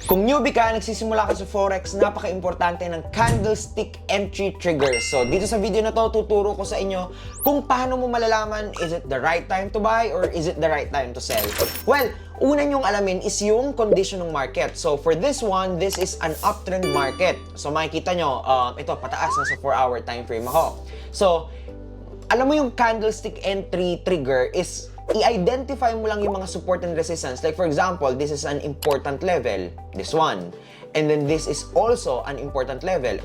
Kung newbie ka, nagsisimula ka sa Forex, napaka-importante ng candlestick entry triggers. So, dito sa video na to, tuturo ko sa inyo kung paano mo malalaman, is it the right time to buy or is it the right time to sell? Well, una nyong alamin is yung condition ng market. So, for this one, this is an uptrend market. So, makikita nyo, ito, pataas na sa 4-hour time frame ako. So, alam mo yung candlestick entry trigger is i-identify mo lang yung mga support and resistance. Like for example, this is an important level, this one. And then this is also an important level.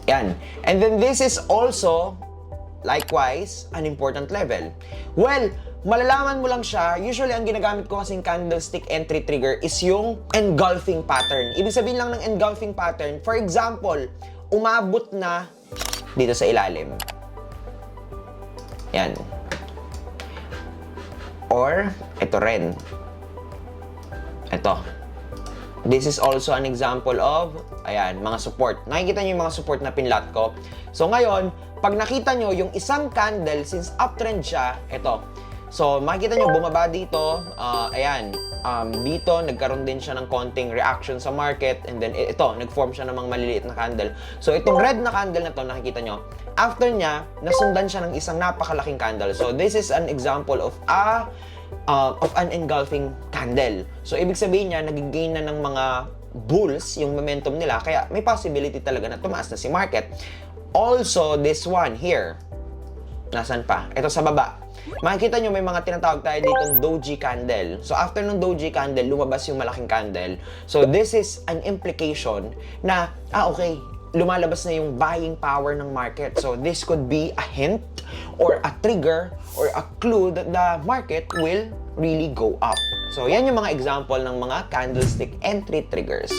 Yan. And then this is also, likewise, an important level. Well, malalaman mo lang siya. Usually, ang ginagamit ko kasing candlestick entry trigger is yung engulfing pattern. Ibig sabihin lang ng engulfing pattern, for example, umabot na dito sa ilalim. Yan. Or, ito rin. Ito. This is also an example of, ayan, mga support. Nakikita nyo yung mga support na pinlot ko. So, ngayon, pag nakita nyo yung isang candle, since uptrend siya, ito. So, makikita nyo, bumaba dito, ayan, dito, nagkaroon din siya ng konting reaction sa market, and then, ito, nag-form siya ng mga maliliit na candle. So, itong red na candle na to, nakikita nyo, after niya, nasundan siya ng isang napakalaking candle. So, this is an example of an engulfing candle. So, ibig sabihin niya, nag-gain na ng mga bulls yung momentum nila, kaya may possibility talaga na tumaas na si market. Also, this one here, nasan pa? Ito sa baba. Makikita nyo may mga tinatawag tayo ditong doji candle. So, after ng doji candle, lumabas yung malaking candle. So, this is an implication na, okay, lumalabas na yung buying power ng market. So, this could be a hint or a trigger or a clue that the market will really go up. So, yan yung mga example ng mga candlestick entry triggers.